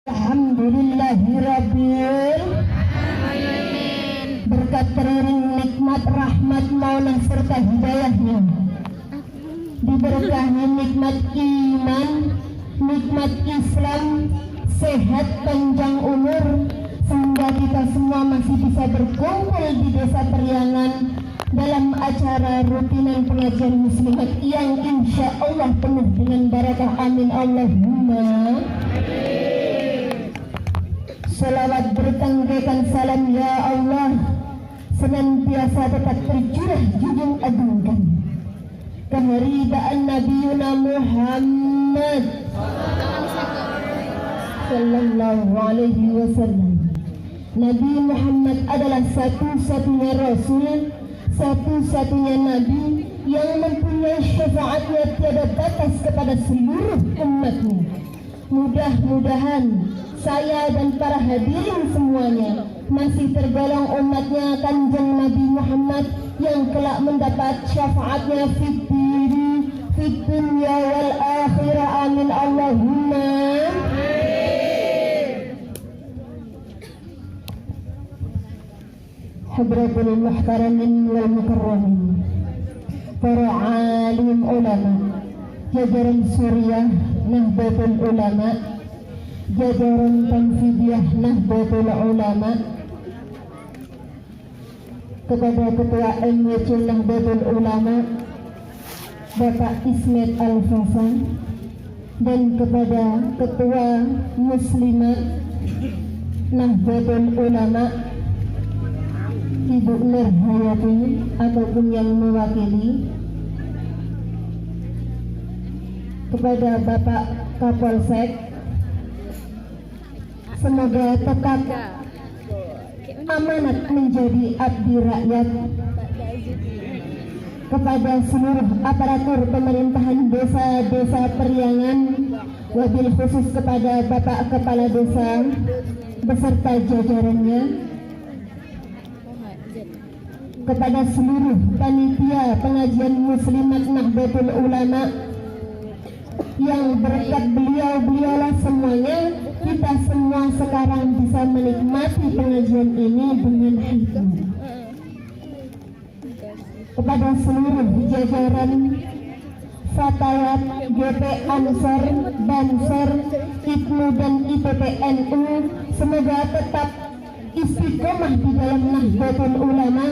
Alhamdulillahirabbil berkat teriring nikmat rahmat Maula serta hidayahnya, diberkahi nikmat iman, nikmat Islam, sehat panjang umur, sehingga kita semua masih bisa berkumpul di Desa Periangan dalam acara rutinan pengajian muslimat yang insya Allah penuh dengan barakah. Amin Allahumma. Salawat bertanggekan salam ya Allah senantiasa tetap tercurah junjung agungkan keharibaan Nabiuna Muhammad sallallahu alaihi wasallam. Nabi Muhammad adalah satu-satunya Rasul, satu-satunya Nabi yang mempunyai syafaatnya tiada batas kepada seluruh umatnya. Mudah-mudahan saya dan para hadirin semuanya masih tergolong umatnya Kanjeng Nabi Muhammad yang kelak mendapat syafaatnya fid dunya wal akhirah. Amin Allahumma. Hadratul muhtaramin wal mukarramin, para alim ulama, jajaran Suriah Nahdlatul Ulama, jajaran Tanfidiyah Nahdlatul Ulama, kepada Ketua MWC Nahdlatul Ulama Bapak Ismet Al-Fasan, dan kepada Ketua Muslimat Nahdlatul Ulama Ibu Nur Hayati ataupun yang mewakili, kepada Bapak Kapolsek, semoga tetap amanat menjadi abdi rakyat, kepada seluruh aparatur pemerintahan desa-desa Periangan, wabil khusus kepada Bapak Kepala Desa beserta jajarannya, kepada seluruh panitia pengajian muslimat Nahdlatul Ulama yang berkat beliau-beliaulah semuanya kita semua sekarang bisa menikmati pengajian ini dengan hikmah. Kepada seluruh jajaran Fatayat, GP Ansor, Bansor, IPNU dan IPPNU, semoga tetap istiqomah di dalam Nahdlatul Ulama,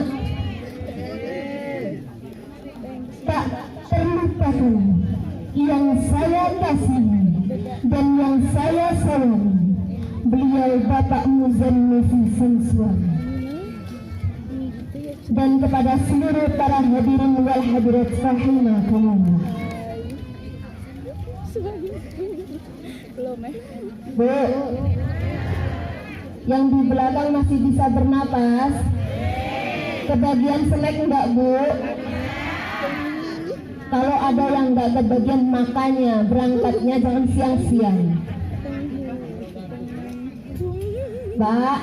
tak terlupakan yang saya kasihi dan yang saya sayangi, beliau Bapak Muzannifi Samsuani, dan kepada seluruh para hadirin wal hadirat rahimakumullah. Bu, yang di belakang masih bisa bernapas? Kebagian snack enggak, Bu? Kalau ada yang enggak kebagian, makanya berangkatnya jangan siang-siang. Pak,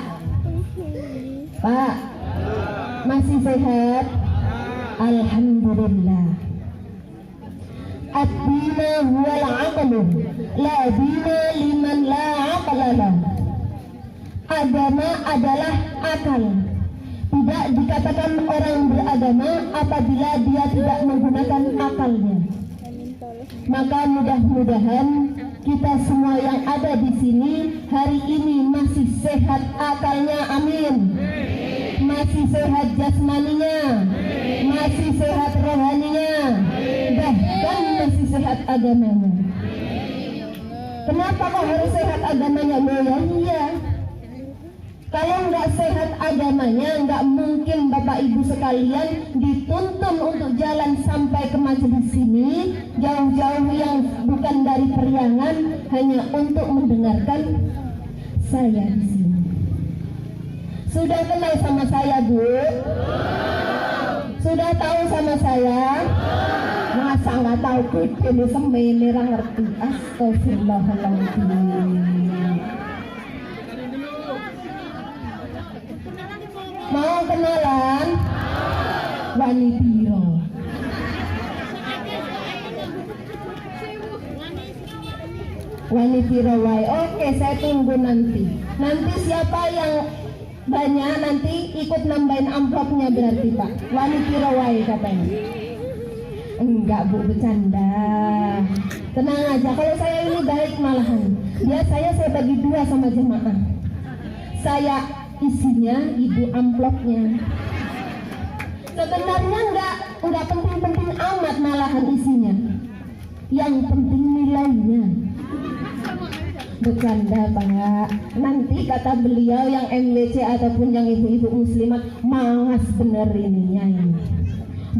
Pak, masih sehat? Alhamdulillah. Ad-dina huwal aqlu, la dina liman la aqla lah. Agama adalah akal. Tidak dikatakan orang beragama apabila dia tidak menggunakan akalnya. Maka mudah-mudahan kita semua yang ada di sini hari ini masih sehat akalnya, amin. Masih sehat jasmaninya, masih sehat rohaninya, bahkan masih sehat agamanya. Kenapa kok harus sehat agamanya? Iya. Kalau nggak sehat agamanya, nggak mungkin Bapak Ibu sekalian dituntun untuk jalan sampai ke majelis sini, jauh-jauh yang bukan dari Periangan, hanya untuk mendengarkan saya di sini. Sudah kenal sama saya, Bu? Sudah tahu sama saya? Masa nggak tahu? Ini semene ra ngerti. Astagfirullahaladzim. Mau kenalan? Wani Biro. Wanita Rawai. Oke, saya tunggu nanti. Nanti siapa yang banyak nanti ikut nambahin amplopnya berarti Pak. Wanita Rawai katanya. Enggak Bu, bercanda. Tenang aja, kalau saya ini baik malahan. Biasanya saya bagi dua sama jemaah. Saya isinya, ibu amplopnya. Sebenarnya enggak penting-penting amat malahan isinya. Yang penting nilainya. Bercanda Pak. Nanti kata beliau yang MWC ataupun yang ibu-ibu muslimat mangas bener ininya ini.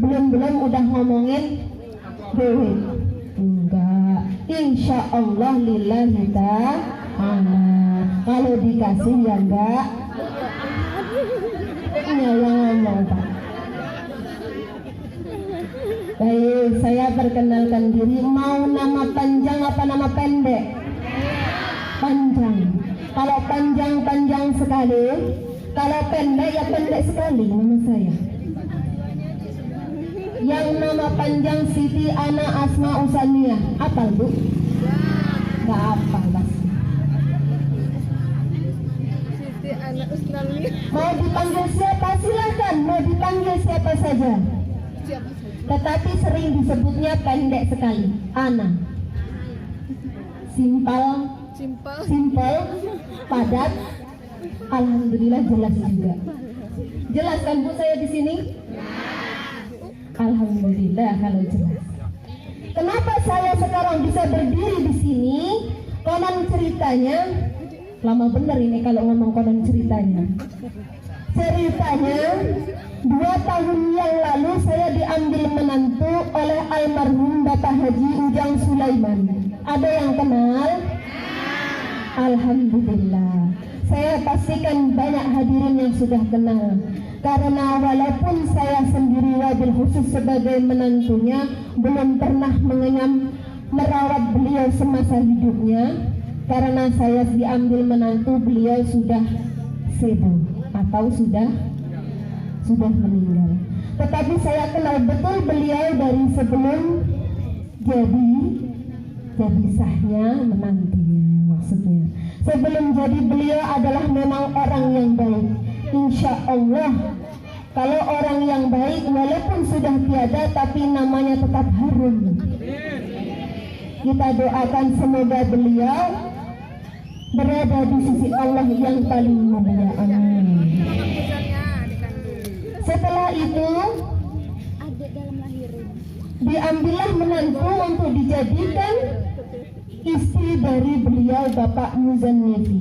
Belum udah ngomongin duit. Enggak. Insya Allah lillahi ta'ala. Kalau dikasih ya enggak. Ya ngomong Pak. Baik, saya perkenalkan diri. Mau nama panjang apa nama pendek? Panjang. Kalau panjang sekali, kalau pendek ya pendek sekali nama saya. Yang nama panjang Siti Ana Asma Usaniyah. Apa Bu? Gak apa pasti. Siti Ana Usaniyah. Mau dipanggil siapa silakan. Mau dipanggil siapa saja. Tetapi sering disebutnya pendek sekali. Ana. Simpel, padat. Alhamdulillah jelas juga. Jelas kan Bu saya di sini? Alhamdulillah kalau jelas. Kenapa saya sekarang bisa berdiri di sini? Konon ceritanya, lama bener ini kalau ngomong konon ceritanya. Ceritanya 2 tahun yang lalu saya diambil menantu oleh almarhum Bapak Haji Ujang Sulaiman. Ada yang kenal? Alhamdulillah. Saya pastikan banyak hadirin yang sudah kenal. Karena walaupun saya sendiri wabil khusus sebagai menantunya, belum pernah merawat beliau semasa hidupnya. Karena saya diambil menantu, beliau sudah sepuh atau sudah meninggal. Tetapi saya kenal betul beliau dari sebelum jadi sahnya menantunya, maksudnya. Sebelum jadi beliau adalah memang orang yang baik. Insya Allah, kalau orang yang baik walaupun sudah tiada tapi namanya tetap harum. Kita doakan semoga beliau berada di sisi Allah yang paling mulia. Amin. Setelah itu diambillah menantu untuk dijadikan istri dari beliau Bapak Muzannifi.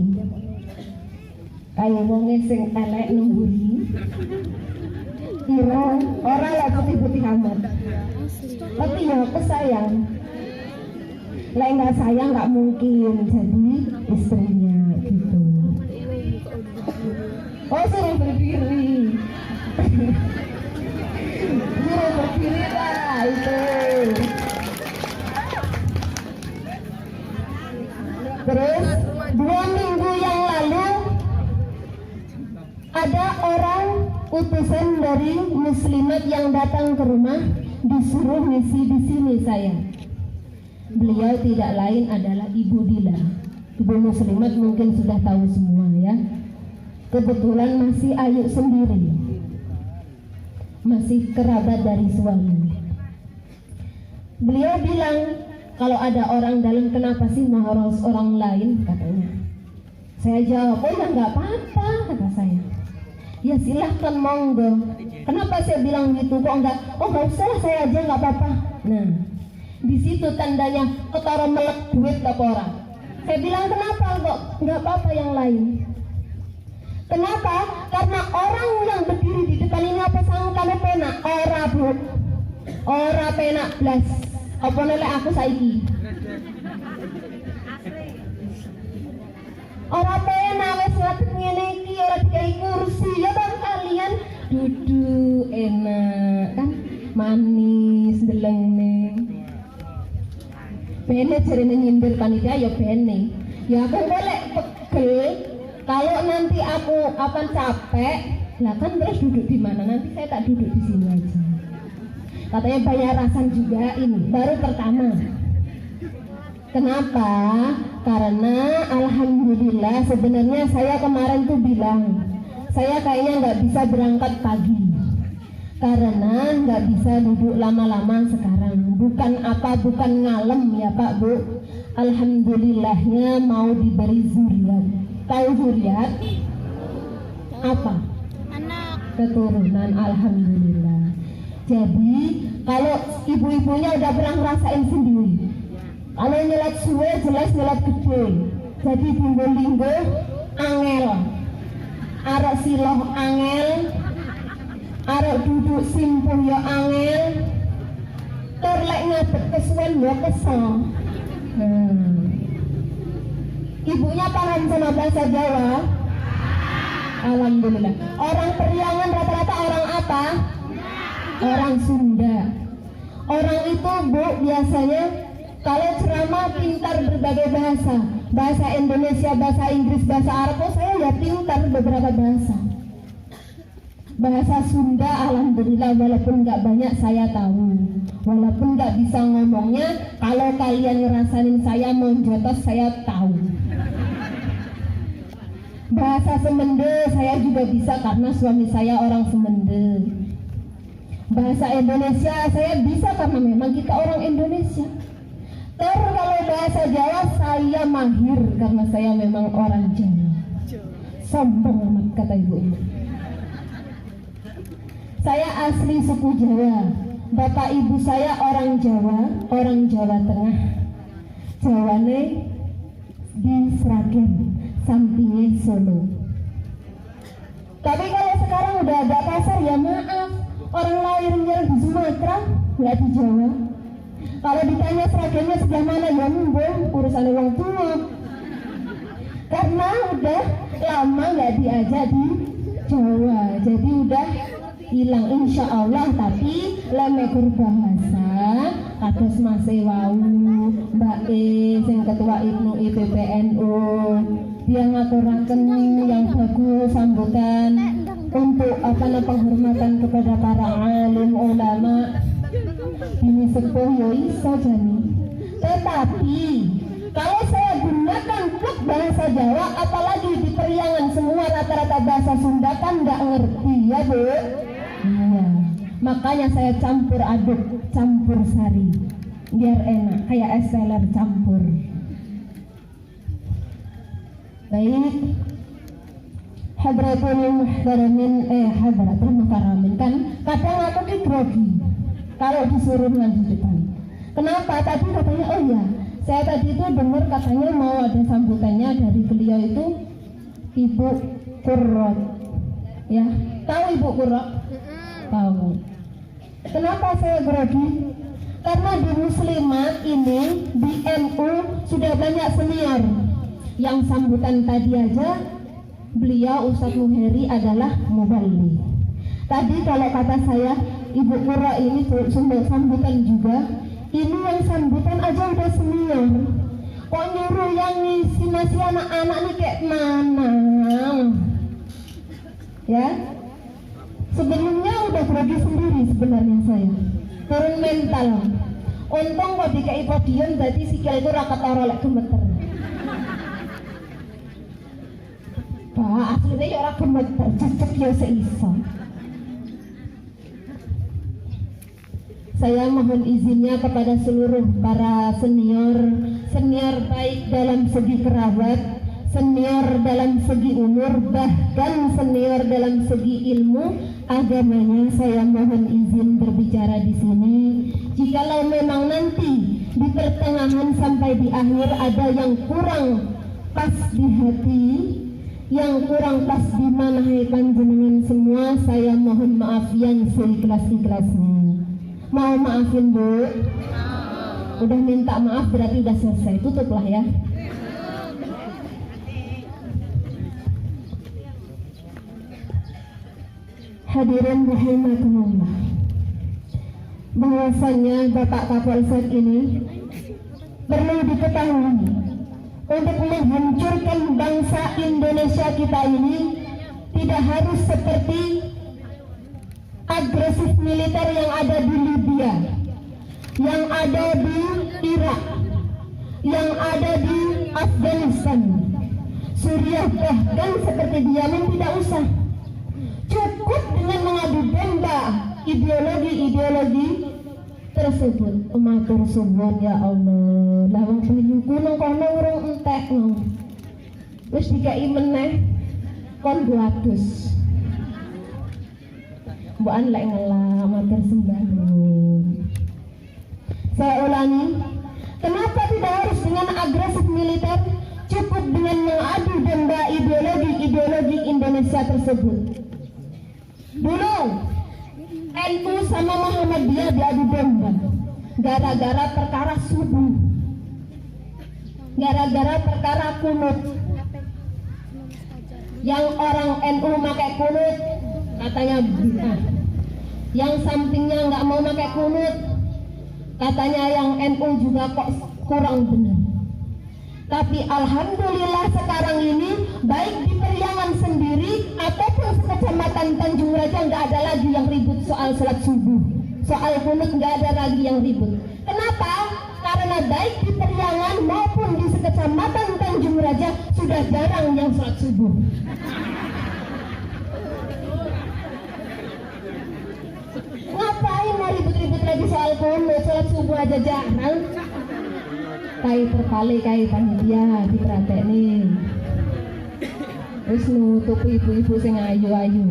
Kayak wonge sing elek nungguri. Kira orang lah putih-putih amat. Tapi ya aku sayang. Lah nggak sayang nggak mungkin jadi istrinya gitu. Oh suruh berdiri. Suruh berdiri lah itu. Terus 2 minggu yang lalu ada orang utusan dari muslimat yang datang ke rumah, disuruh ngisi di sini saya. Beliau tidak lain adalah Ibu Dila. Ibu muslimat mungkin sudah tahu semua ya. Kebetulan masih ayu sendiri, masih kerabat dari suami. Beliau bilang, kalau ada orang dalam kenapa sih mengharus orang lain, katanya. Saya jawab, oh ya nggak apa-apa, kata saya. Ya silahkan monggo. Kenapa saya bilang gitu? Kok enggak? Oh nggak usah lah, saya aja nggak apa-apa. Nah, di situ tandanya ketara melek duit ke orang. Saya bilang kenapa kok nggak apa-apa yang lain? Kenapa? Karena orang yang berdiri di depan ini apa sangkane penak? Ora Bu, ora penak blas. Apa nelek aku saiki? Ora penak wis ngadeg ngene iki, ora dikai kursi ya bang, kalian duduk enak kan, manis ndelengne. Bene jarene nyindir panitia ya bene. Ya aku golek pegel. Kalau nanti aku akan capek, lah kan terus duduk di mana? Nanti saya tak duduk di sini aja. Katanya bayaran juga ini baru pertama. Kenapa? Karena alhamdulillah sebenarnya saya kemarin tuh bilang saya kayaknya nggak bisa berangkat pagi karena nggak bisa duduk lama-lama sekarang. Bukan ngalem ya Pak Bu. Alhamdulillahnya mau diberi zuriat. Tahu zuriat? Apa? Anak. Keturunan, alhamdulillah. Jadi kalau ibu-ibunya udah pernah ngerasain sendiri. Kalau nyelat suwe jelas nyelat gede. Jadi linggo-linggo angel. Arek siloh angel. Arek duduk simpuh ya angel. Terlek ngadep kesuwen ya kesel. Ibunya paham sama bahasa Jawa? Alhamdulillah. Orang Periangan rata-rata orang apa? Orang Sunda. Orang itu Bu biasanya kalau ceramah pintar berbagai bahasa. Bahasa Indonesia, bahasa Inggris, bahasa Arab. Oh, saya ya pintar beberapa bahasa. Bahasa Sunda alhamdulillah walaupun nggak banyak saya tahu. Walaupun nggak bisa ngomongnya, kalau kalian ngerasain saya monjotos saya tahu. Bahasa Semende saya juga bisa karena suami saya orang Semende. Bahasa Indonesia saya bisa karena memang kita orang Indonesia. Terus kalau bahasa Jawa saya mahir karena saya memang orang Jawa. Sombong amat kata ibu. Saya asli suku Jawa. Bapak ibu saya orang Jawa, orang Jawa Tengah. Jawane di Sragen, sampingnya Solo. Tapi kalau sekarang udah agak kasar ya maaf. Orang lahirnya di Sumatera, nggak di Jawa. Kalau ditanya Sragennya sebelah mana ya mbong, urusan orang tua. Karena udah lama nggak diajak di Jawa, jadi udah hilang insya Allah. Tapi lemekur bahasa kados masih wau Mbak sing ketua Ibnu IPPNU dia ngaturaken yang bagus sambutan untuk penghormatan kepada para alim ulama ini sepuh ya iso jani. Tetapi kalau saya gunakan klub bahasa Jawa apalagi di Periangan semua rata-rata bahasa Sunda kan nggak ngerti ya Bu. Iya, makanya saya campur aduk, campur sari biar enak kayak es teler campur. Baik, hadratul muhtaramin hadratul muhtaramin kan kadang aku grogi kalau disuruh lanjutan. Kenapa? Tadi katanya oh ya, saya tadi itu dengar katanya mau ada sambutannya dari beliau itu Ibu Qurrat. Ya, tahu Ibu Qurrat? Tahu. Kenapa saya grogi? Karena di Muslimat ini di NU sudah banyak senior. Yang sambutan tadi aja beliau Ustadz Muheri adalah muballigh. Tadi kalau kata saya Ibu Qurra ini sumber sambutan juga. Ini yang sambutan aja udah senior. Kok nyuruh yang ngisi masih anak-anak nih kayak mana? Ya. Sebelumnya udah grogi sendiri sebenarnya saya. Turun mental. Untung kok dikai podium berarti sikil itu rakat ora lek gemeter. Pak, aslinya ya ora gemeter, cecek ya seiso. Saya mohon izinnya kepada seluruh para senior baik dalam segi kerabat, senior dalam segi umur, bahkan senior dalam segi ilmu agamanya. Saya mohon izin berbicara di sini. Jikalau memang nanti di pertengahan sampai di akhir ada yang kurang pas di hati, yang kurang pas di manahai panjenengan semua, saya mohon maaf yang seikhlas-ikhlasnya. Mau maafin Bu? Udah minta maaf berarti udah selesai, tutuplah ya. Hadirin rahimakumullah, bahwasanya Bapak Kapolsek ini perlu diketahui untuk menghancurkan bangsa Indonesia kita ini tidak harus seperti agresif militer yang ada di Libya, yang ada di Irak, yang ada di Afghanistan, Suriah, bahkan seperti di Yaman tidak usah. Cukup dengan mengadu domba ideologi tersebut. Matur suwun ya Allah. Lawang banyuku nang kono urung entek no. Wis dikai meneh kon guadus. Mbok lek ngelah matur sembah nuwun. Saya ulangi, kenapa tidak harus dengan agresif militer? Cukup dengan mengadu domba ideologi Indonesia tersebut. Dulu NU sama Muhammadiyah diadu domba gara-gara perkara subuh, gara-gara perkara kunut. Yang orang NU pakai kunut katanya bid'ah, yang sampingnya nggak mau pakai kunut katanya yang NU juga kok kurang benar. Tapi alhamdulillah sekarang ini baik di Periangan sendiri ataupun sekecamatan Tanjung Raja nggak ada lagi yang ribut soal sholat subuh, soal kunut nggak ada lagi yang ribut. Kenapa? Karena baik di Periangan maupun di sekecamatan Tanjung Raja sudah jarang yang sholat subuh. Ngapain mau ribut-ribut lagi soal kunut, sholat subuh aja jarang. Kai terkali kai panitia diperhatiin. Wis nutup ibu-ibu sing ayu-ayu.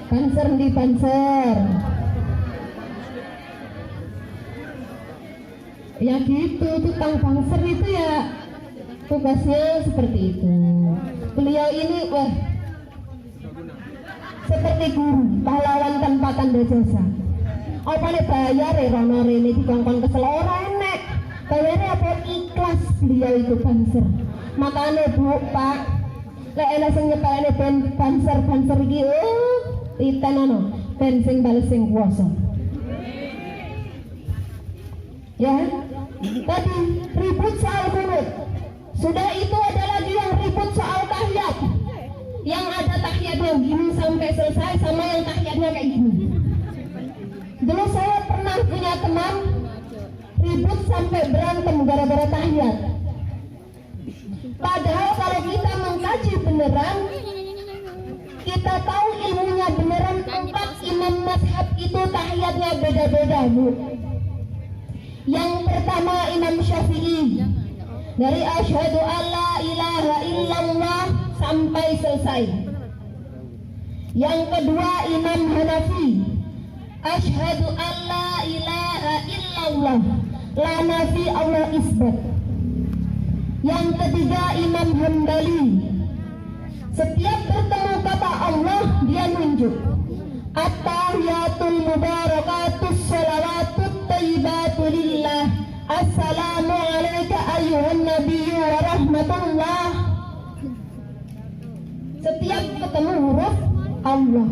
Panser di panser. Ya gitu, tukang panser itu ya tugasnya seperti itu. Beliau ini wah seperti guru, pahlawan tanpa tanda jasa. Apa nih bayar rono rene dikongkon kesel ora enek. Bayarnya apa ikhlas beliau itu panser. Makanya Bu, Pak, lek ana sing nyepelane ben panser iki titen ono, ben sing bales sing kuwasa. Ya. Tadi ribut soal kunut. Sudah itu ada lagi yang ribut soal tahiyat. Yang ada tahiyatnya gini sampai selesai sama yang tahiyatnya kayak gini. Dulu saya pernah punya teman ribut sampai berantem gara-gara tahiyat. Padahal kalau kita mengkaji beneran, kita tahu ilmunya beneran, 4 imam mazhab itu tahiyatnya beda-beda, Bu. Yang pertama Imam Syafi'i, dari asyhadu alla ilaha illallah sampai selesai. Yang kedua Imam Hanafi, asyhadu alla ilaha illallah, la nafi Allah isbat. Yang ketiga Imam Hambali, setiap bertemu kata Allah dia nunjuk. At-tahiyatul mubarakatus salawatut thayyibatu lillah, assalamu alayka ayyuhan nabiyyu wa rahmatullah. Setiap ketemu huruf Allah.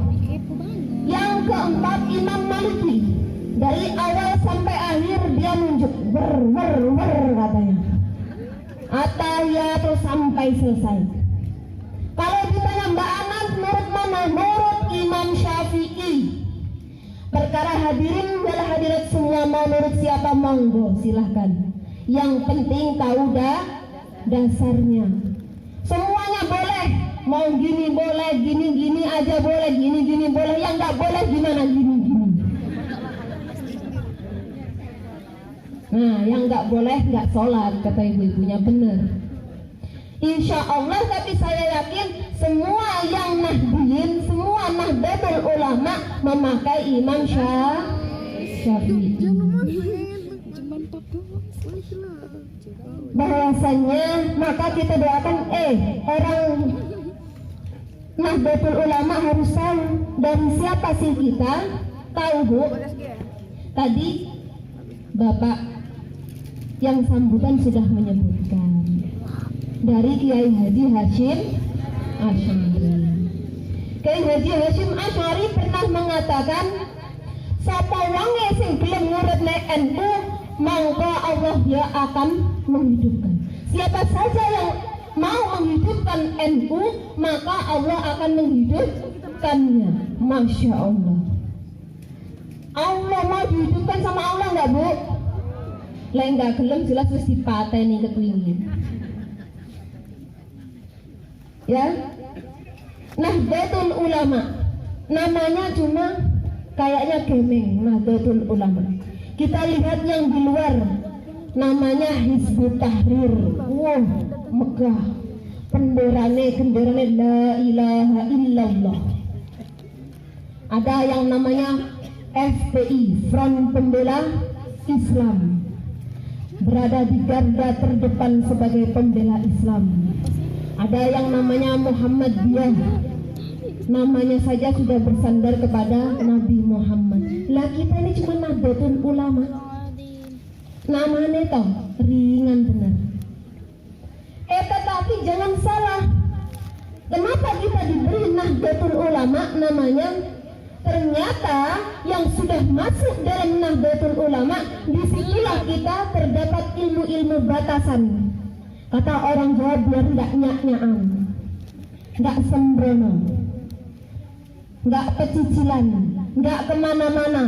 Yang keempat Imam Maliki, dari awal sampai akhir dia nunjuk wer katanya. At-tahiyatu sampai selesai. Kalau ditanya Mbak Anas menurut mana? Menurut Imam Syafi'i. Perkara hadirin adalah hadirat semua, mau menurut siapa monggo silahkan. Yang penting tahu dasarnya. Semuanya boleh, mau gini boleh, gini aja boleh, gini boleh. Yang nggak boleh gimana gini. Nah, yang nggak boleh nggak sholat, kata ibu-ibunya bener. Insya Allah, tapi saya yakin semua yang Nahdiyin, semua Nahdlatul Ulama memakai Imam Syafi'i. Bahwasanya maka kita doakan orang Nahdlatul Ulama harus tahu dari siapa sih kita. Tahu Bu, tadi Bapak yang sambutan sudah menyebutkan dari Kiai Haji Hashim Asy'ari. Kiai Haji Hashim Asy'ari pernah mengatakan, sapa wange sing gelem ngurut nek NU, mangko Allah dia akan menghidupkan. Siapa saja yang mau menghidupkan NU, maka Allah akan menghidupkannya. Masya Allah. Allah mau dihidupkan sama Allah nggak Bu? Lek nggak gelem jelas wis dipateni ketuwingi. Ya. Nahdlatul Ulama. Namanya cuma kayaknya gemeng, Nahdlatul Ulama. Kita lihat yang di luar. Namanya Hizbut Tahrir. Wow, megah. Genderane la ilaha illallah. Ada yang namanya FPI, Front Pembela Islam, berada di garda terdepan sebagai pembela Islam. Ada yang namanya Muhammadiyah, namanya saja sudah bersandar kepada Nabi Muhammad. Lah kita ini cuma Nahdlatul Ulama, namanya toh ringan benar. Tetapi jangan salah, kenapa kita diberi Nahdlatul Ulama namanya? Ternyata yang sudah masuk dalam Nahdlatul Ulama, disitulah kita terdapat ilmu-ilmu batasan. Kata orang Jawa biar nggak nyak-nyakan, nggak sembrono, nggak pecicilan, nggak kemana-mana.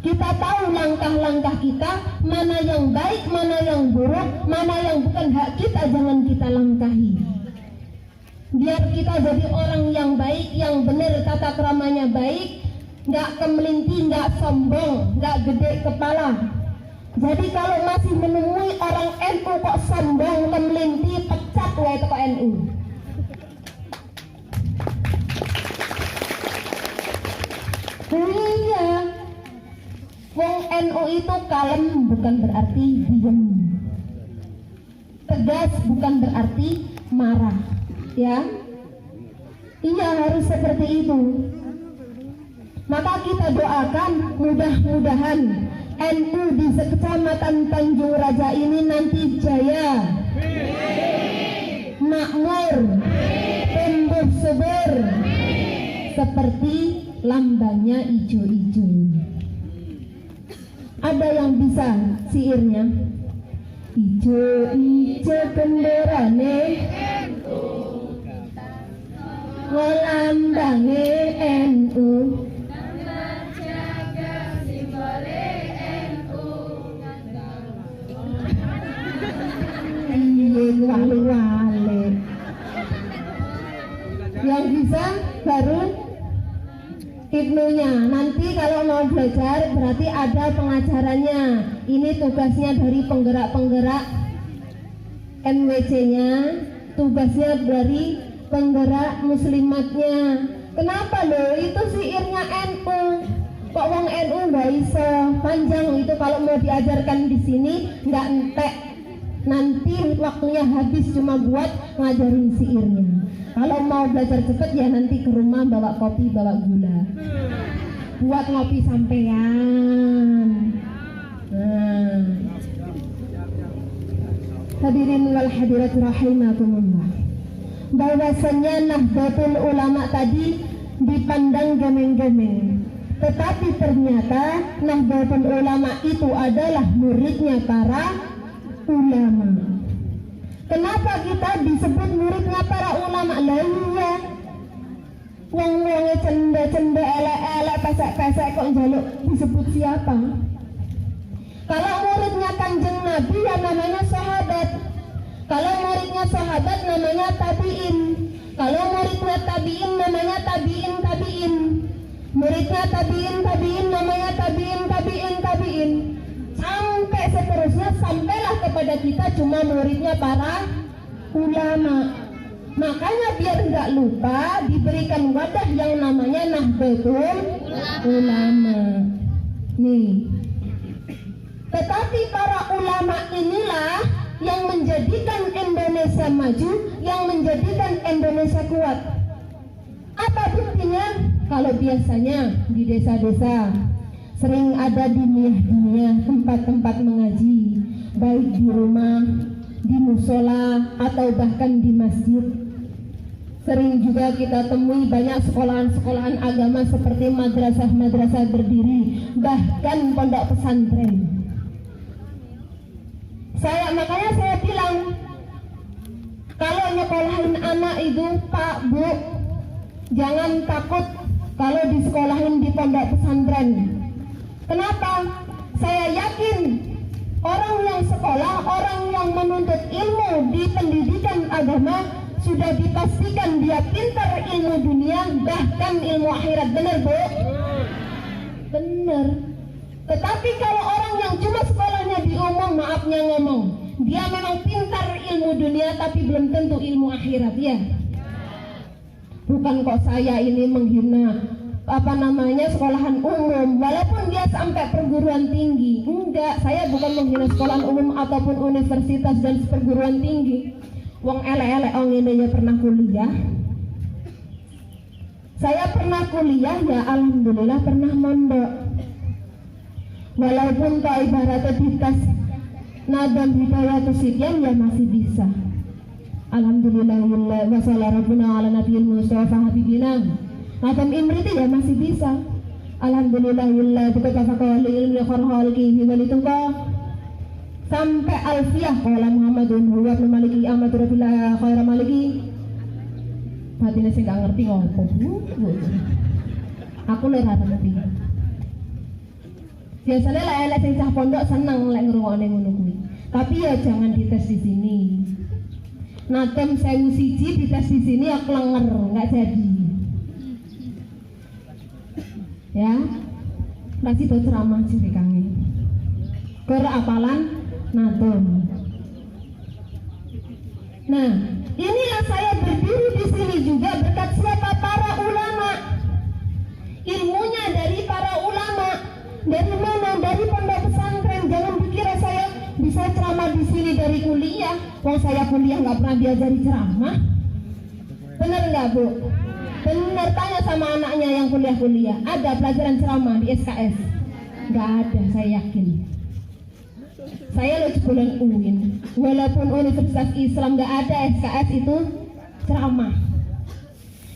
Kita tahu langkah-langkah kita, mana yang baik, mana yang buruk, mana yang bukan hak kita, jangan kita langkahi. Biar kita jadi orang yang baik, yang benar, tata keramanya baik, nggak kemelinti, nggak sombong, nggak gede kepala. Jadi kalau masih menemui orang NU kok sombong, kemelinti, pecat wae teko NU. Iya, wong NU itu kalem bukan berarti diem, tegas bukan berarti marah, ya. Iya, harus seperti itu. Maka kita doakan mudah-mudahan NU di Kecamatan Tanjung Raja ini nanti jaya, makmur, tumbuh subur, seperti lambangnya ijo-ijo. Ada yang bisa siirnya? Ijo-ijo benderane lambange NU. Wale-wale. Yang bisa baru Ibnunya. Nanti kalau mau belajar berarti ada pengajarannya. Ini tugasnya dari penggerak-penggerak MWC-nya, tugasnya dari penggerak muslimatnya. Kenapa loh? Itu syairnya NU. Kok wong NU nggak iso panjang itu, kalau mau diajarkan di sini nggak entek. Nanti waktunya habis cuma buat ngajarin syairnya. Kalau mau belajar cepet ya nanti ke rumah bawa kopi, bawa gula, buat ngopi sampean. Nah, hadirin wal hadirat rahimakumullah, bahwasanya Nahdlatul Ulama tadi dipandang gemeng-gemeng, tetapi ternyata Nahdlatul Ulama itu adalah muridnya para ulama. Kenapa kita disebut muridnya para ulama? Lah iya, wong-wonge cende-cende, elek-elek, pesek-pesek kok njaluk disebut siapa? Kalau muridnya Kanjeng Nabi ya namanya sahabat. Kalau muridnya sahabat namanya tabi'in. Kalau muridnya tabi'in namanya tabi'in. Muridnya tabi'in namanya tabi'in. Sampai seterusnya, sampailah kepada kita cuma muridnya para ulama. Makanya biar nggak lupa diberikan wadah yang namanya Nahdlatul Ulama. Nih. Tetapi para ulama inilah yang menjadikan Indonesia maju, yang menjadikan Indonesia kuat. Apa buktinya? Kalau biasanya di desa-desa sering ada dunia tempat-tempat mengaji, baik di rumah, di musola, atau bahkan di masjid. Sering juga kita temui banyak sekolahan-sekolahan agama seperti madrasah-madrasah berdiri, bahkan pondok pesantren. Makanya saya bilang, kalau nyekolahin anak itu Pak Bu, jangan takut kalau disekolahin di pondok pesantren. Kenapa? Saya yakin Orang yang sekolah, orang yang menuntut ilmu di pendidikan agama sudah dipastikan dia pintar ilmu dunia, bahkan ilmu akhirat. Benar, Bu? Benar. Tetapi kalau orang yang cuma sekolahnya di umum, maafnya ngomong, dia memang pintar ilmu dunia tapi belum tentu ilmu akhirat, ya. Bukan kok saya ini menghina sekolahan umum, walaupun dia sampai perguruan tinggi. Enggak, saya bukan menghina sekolahan umum ataupun universitas dan perguruan tinggi. Wong elek-elek wong ini ya pernah kuliah. Saya pernah kuliah, ya alhamdulillah pernah mondok. Walaupun kok ibaratnya di tas nadam hidayatus sibyan ya masih bisa. Alhamdulillah wa sallallahu ala nabiyil mustafa habibina. Nadam imriti ya masih bisa. Alhamdulillah kita tafaqal ilmi kharhalki walitungka sampai alfiyah qala Muhammadun huwa maliki amatu rabbil khair maliki. Batine sing gak ngerti ngopo. Aku lek ora ngerti. Biasanya lek sing cah pondok seneng lek ngrungokne ngono kuwi. Tapi ya jangan dites di sini. Nadam 1001 dites di sini ya klenger, enggak jadi. Ya, masih tuh ceramah sih kangen. Kerapalan nadam. Nah, inilah saya berdiri di sini juga berkat siapa? Para ulama. Ilmunya dari para ulama. Dari mana? Dari pondok pesantren. Jangan dikira saya bisa ceramah di sini dari kuliah. Wong saya kuliah nggak pernah diajari ceramah. Bener nggak, Bu? Bener, tanya sama anaknya yang kuliah-kuliah. Ada pelajaran ceramah di SKS? Nggak ada, saya yakin. Saya lo jebolan UIN. Walaupun Universitas Islam nggak ada SKS itu ceramah.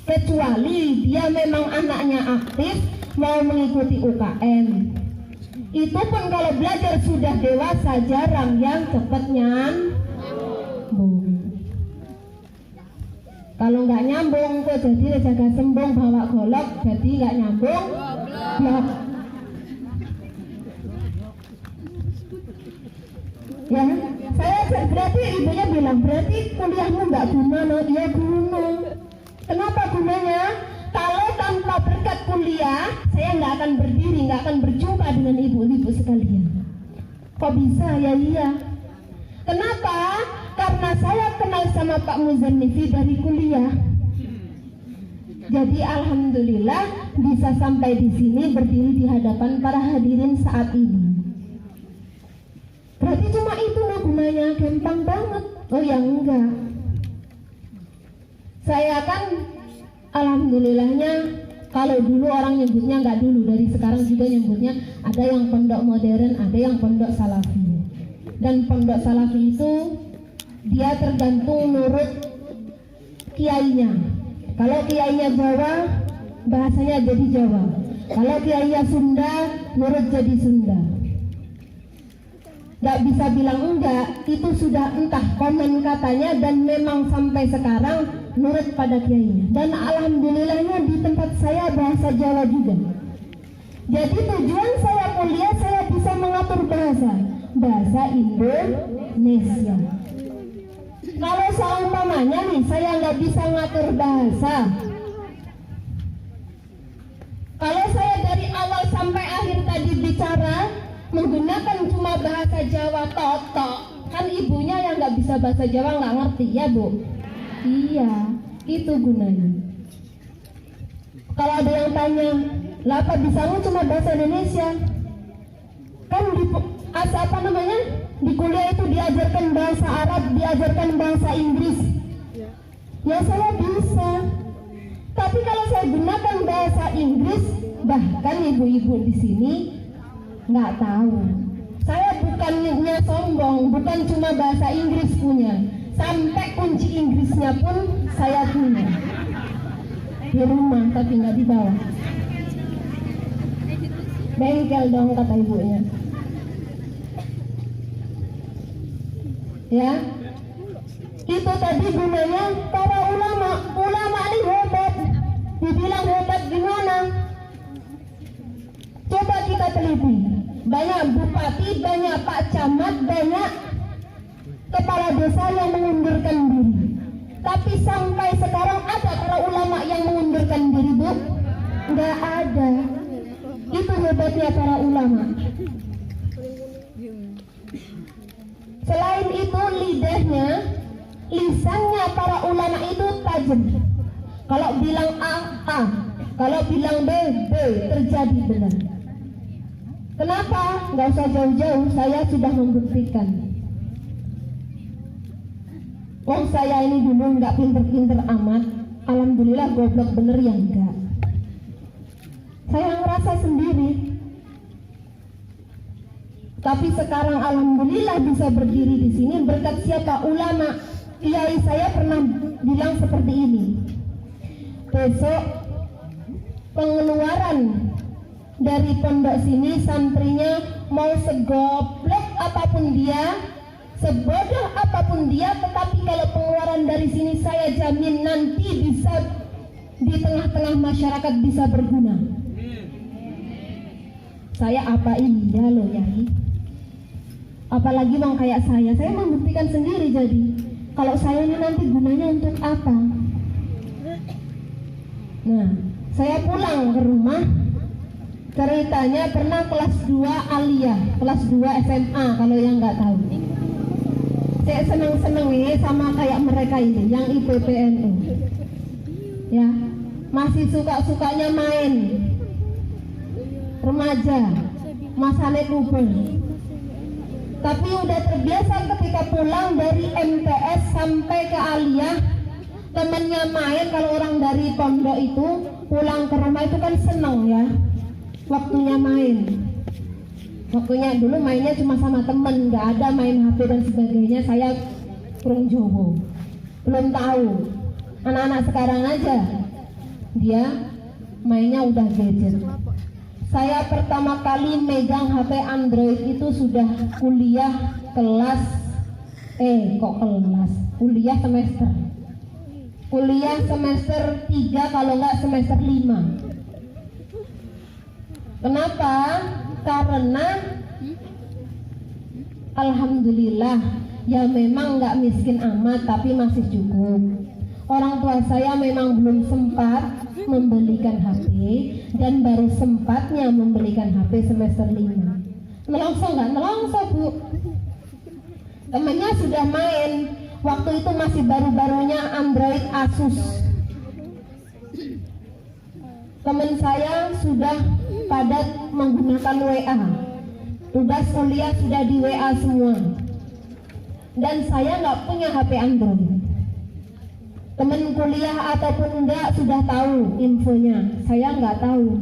Kecuali dia memang anaknya aktif mau mengikuti UKM. Itu pun kalau belajar sudah dewasa, jarang yang cepet nyambung. Kalau nggak nyambung kok jadi jaga sembung bawa golok, jadi nggak nyambung. Blok. Ya, saya berarti ibunya bilang berarti kuliahmu nggak guna, no? Iya guna. Kenapa gunanya? Kalau tanpa berkat kuliah, saya nggak akan berdiri, nggak akan berjumpa dengan ibu-ibu sekalian. Kok bisa? Ya iya. Kenapa? Karena saya kenal sama Pak Muzannifi dari kuliah. Jadi alhamdulillah bisa sampai di sini berdiri di hadapan para hadirin saat ini. Berarti cuma itu nah gunanya, gampang banget. Oh ya enggak. Saya kan alhamdulillahnya, kalau dulu orang nyebutnya nggak dulu, dari sekarang juga nyebutnya ada yang pondok modern, ada yang pondok salafi. Dan pondok salafi itu dia tergantung nurut kiainya. Kalau kiainya Jawa, bahasanya jadi Jawa. Kalau kiainya Sunda, nurut jadi Sunda. Gak bisa bilang enggak, itu sudah entah komen katanya dan memang sampai sekarang nurut pada kiainya. Dan alhamdulillahnya di tempat saya bahasa Jawa juga. Jadi tujuan saya kuliah, saya bisa mengatur bahasa Indonesia. Kalau seumpamanya nih saya nggak bisa ngatur bahasa, kalau saya dari awal sampai akhir tadi bicara menggunakan cuma bahasa Jawa totok, kan ibunya yang nggak bisa bahasa Jawa nggak ngerti ya Bu? Iya, itu gunanya. Kalau ada yang tanya, lah apa bisamu cuma bahasa Indonesia? Kan di kuliah itu diajarkan bahasa Arab, diajarkan bahasa Inggris. Ya saya bisa. Tapi kalau saya gunakan bahasa Inggris, bahkan ibu-ibu di sini nggak tahu. Saya bukannya sombong, bukan cuma bahasa Inggris punya, sampai kunci Inggrisnya pun saya punya di rumah, tapi nggak dibawa. Bengkel dong kata ibunya. Ya, itu tadi gunanya para ulama. Ulama ini hebat. Dibilang hebat gimana? Coba kita teliti. Banyak bupati, banyak pak camat sampai sekarang ada para ulama yang mengundurkan diri, Bu? Nggak ada. Itu hebatnya para ulama. Selain itu lisannya para ulama itu tajam. Kalau bilang A, A. Kalau bilang B, B. Terjadi benar. Kenapa? Nggak usah jauh-jauh, saya sudah membuktikan. Wong saya ini dulu nggak pinter-pinter amat, alhamdulillah goblok bener ya enggak. Saya ngerasa sendiri. Tapi sekarang alhamdulillah bisa berdiri di sini berkat siapa? Ulama. Kiai saya pernah bilang seperti ini. Besok pengeluaran dari pondok sini santrinya mau segoblok apapun dia, sebodoh apapun dia, tetapi kalau pengeluaran dari sini saya jamin nanti bisa di tengah-tengah masyarakat bisa berguna. Saya apa iya loh Yai. Apalagi bang kayak saya membuktikan sendiri. Jadi kalau saya ini nanti gunanya untuk apa? Nah, saya pulang ke rumah, ceritanya pernah kelas 2 aliyah, kelas 2 SMA kalau yang nggak tahu. Saya seneng-seneng ini sama kayak mereka ini yang IPPNU. Ya, masih suka-sukanya main. Remaja, masane kubel. Tapi udah terbiasa ketika pulang dari MTS sampai ke aliyah, temennya main. Kalau orang dari pondok itu pulang ke rumah itu kan seneng ya, waktunya main. Waktunya dulu mainnya cuma sama temen, nggak ada main HP dan sebagainya. Saya kurang Jowo, belum tahu. Anak-anak sekarang aja dia mainnya udah gadget. Saya pertama kali megang HP Android itu sudah kuliah kelas kuliah semester. Kuliah semester 3 kalau nggak semester 5. Kenapa? Karena alhamdulillah ya memang nggak miskin amat tapi masih cukup. Orang tua saya memang belum sempat membelikan HP dan baru sempatnya membelikan HP semester 5. Nelongso nggak? Nelongso Bu. Temennya sudah main. Waktu itu masih baru-barunya Android Asus. Teman saya sudah pada menggunakan WA. Tugas kuliah sudah di WA semua. Dan saya nggak punya HP Android. Teman kuliah ataupun enggak sudah tahu infonya. Saya nggak tahu.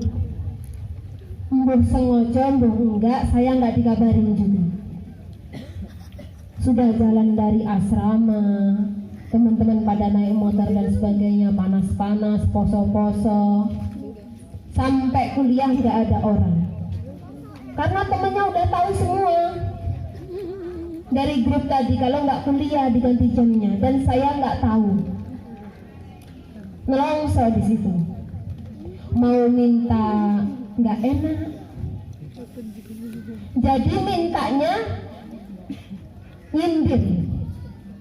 Mbuh sengojo, mbuh enggak, saya nggak dikabarin juga. Sudah jalan dari asrama, teman-teman pada naik motor dan sebagainya, panas-panas, poso-poso, sampai kuliah nggak ada orang. Karena temennya udah tahu semua dari grup tadi kalau nggak kuliah diganti jamnya, dan saya nggak tahu. Nelongso di situ, mau minta nggak enak, jadi mintanya nyindir.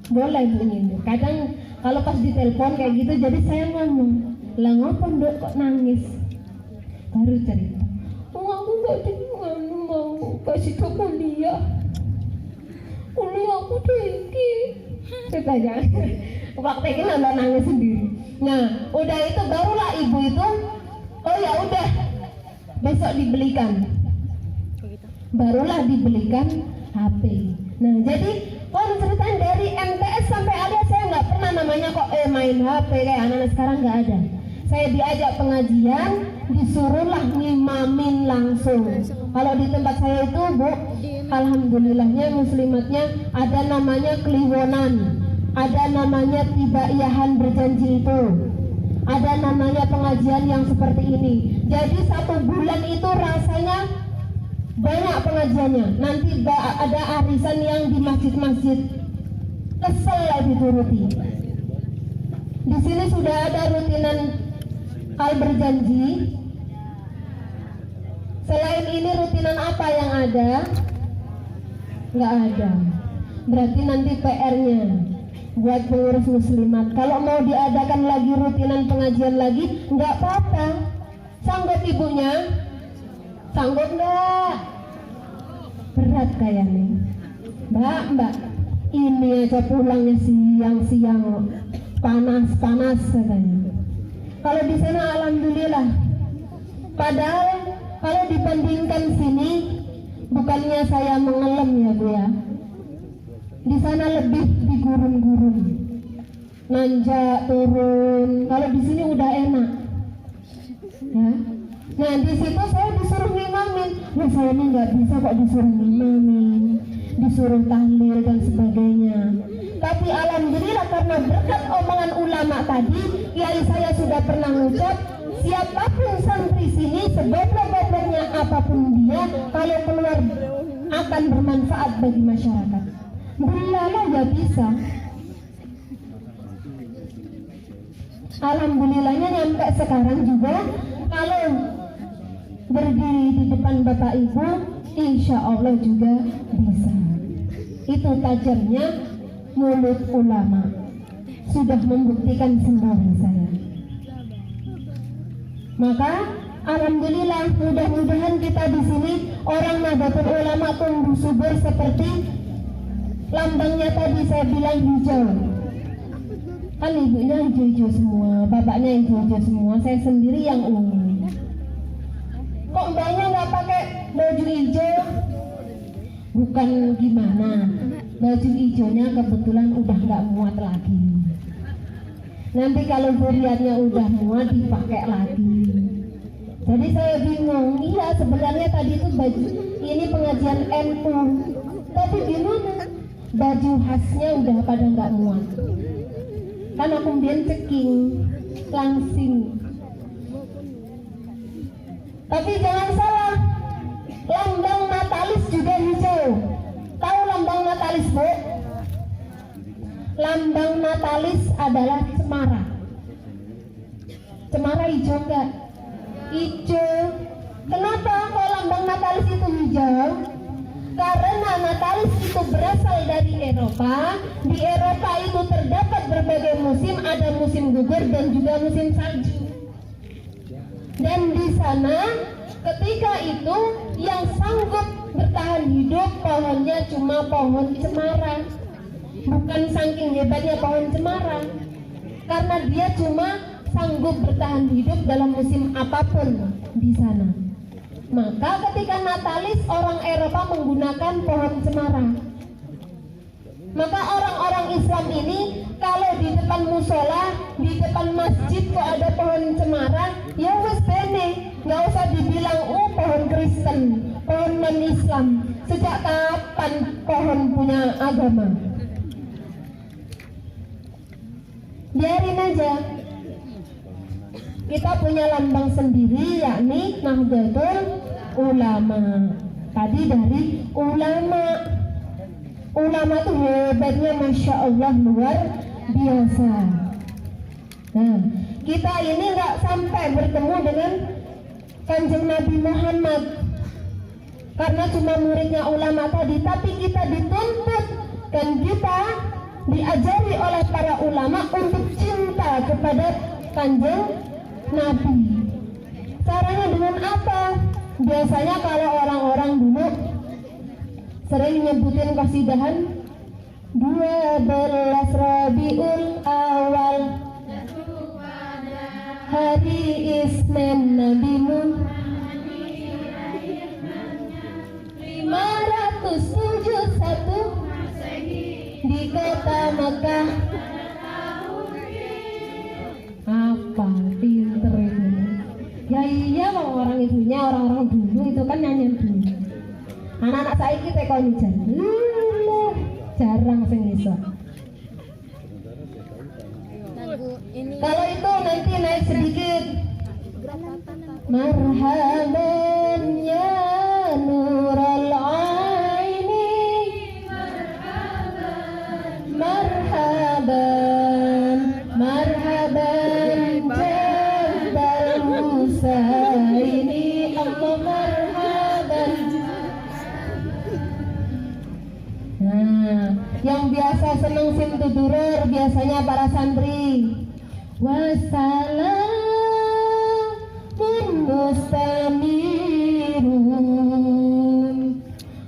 Boleh Bu nyindir. Kadang kalau pas ditelepon kayak gitu, jadi saya ngomong, lah ngapa Dok kok nangis? Baru cerita, oh aku nggak mau kasih ke kuliah aku tinggi. Ceritanya praktekin nambah nangis sendiri. Nah udah itu barulah ibu itu, oh ya udah besok dibelikan, barulah dibelikan HP. Nah jadi kalau ceritain dari MTS sampai ada, saya nggak pernah namanya kok main HP kayak anak-anak sekarang, nggak ada. Saya diajak pengajian, disuruhlah ngimamin langsung. Kalau di tempat saya itu Bu, alhamdulillahnya muslimatnya ada namanya kliwonan, ada namanya tibaiyahan berjanji itu, ada namanya pengajian yang seperti ini. Jadi 1 bulan itu rasanya banyak pengajiannya. Nanti ada arisan yang di masjid-masjid, kesel lah dituruti. Di sini sudah ada rutinan al berjanji. Selain ini rutinan apa yang ada? Nggak ada. Berarti nanti PR-nya buat pengurus muslimat. Kalau mau diadakan lagi rutinan pengajian lagi, nggak apa-apa. Sanggup ibunya? Sanggup nggak? Berat kayaknya. Mbak, ini aja pulangnya siang-siang, panas-panas katanya. Kalau di sana alhamdulillah. Padahal kalau dibandingkan sini, bukannya saya mengelam ya Bu ya. Di sana lebih digurun-gurun, nanjak turun. Kalau di sini udah enak, ya. Nah di situ saya disuruh ngimamin. Nah saya ini nggak bisa kok disuruh ngimamin, disuruh tahlil dan sebagainya. Tapi alhamdulillah karena berkat omongan ulama tadi, kiai saya sudah pernah ngucap, siapapun santri sini, segoblok-gobloknya apapun dia, kalau keluar akan bermanfaat bagi masyarakat. Belum nggak bisa. Alhamdulillahnya nyampe sekarang juga kalau berdiri di depan Bapak Ibu, insya Allah juga bisa. Itu tajamnya mulut ulama, sudah membuktikan sendiri saya. Maka alhamdulillah, mudah-mudahan kita di sini orang Nahdlatul Ulama tumbuh subur seperti lambangnya tadi saya bilang hijau. Kan ibunya hijau-hijau semua, bapaknya hijau-hijau semua, saya sendiri yang ungu. Kok mbaknya nggak pakai baju hijau? Bukan gimana, baju hijaunya kebetulan udah nggak muat lagi. Nanti kalau zuriatnya udah muat dipakai lagi. Jadi saya bingung. Iya sebenarnya tadi itu baju ini pengajian NU, tapi gimana? Baju khasnya udah pada nggak muat. Kan aku kemudian ceking langsing. Tapi jangan salah, lambang natalis juga hijau. Tahu lambang natalis Bu? Lambang natalis adalah cemara. Cemara hijau enggak? Hijau. Kenapa kok lambang natalis itu hijau? Karena natalis itu berasal dari Eropa. Di Eropa itu terdapat berbagai musim, ada musim gugur dan juga musim salju. Dan di sana ketika itu yang sanggup bertahan hidup pohonnya cuma pohon cemara. Bukan saking hebatnya pohon cemara, karena dia cuma sanggup bertahan hidup dalam musim apapun di sana. Maka ketika natalis orang Eropa menggunakan pohon cemara. Maka orang-orang Islam ini kalau di depan musola, di depan masjid kok ada pohon cemara, ya wes bene, nggak usah dibilang pohon Kristen, pohon non-Islam. Sejak kapan pohon punya agama? Biarin aja. Kita punya lambang sendiri, yakni Nahdlatul Ulama. Tadi dari ulama. Ulama itu hebatnya Masya Allah luar biasa. Nah, kita ini nggak sampai bertemu dengan Kanjeng Nabi Muhammad karena cuma muridnya ulama tadi, tapi kita dituntut dan kita diajari oleh para ulama untuk cinta kepada Kanjeng Nabi. Caranya dengan apa? Biasanya kalau orang-orang dulu sering nyebutin qasidahan 12 Rabiul Awal, hari Isnin Nabi Muhammad 571 di kota Mekah. Apa pinter itu? Ya iya orang itunya, orang-orang dulu itu kan nyanyian dulu. Anak-anak saiki tekoni jan. Jarang sing iso. Kalau itu nanti naik sedikit. Marhaban ya nurul aini, marhaban, marhaban jabal Husaini, Allah marhaban. Nah, Yang biasa seneng sim tudurur biasanya para santri. Wassalamun mustamirun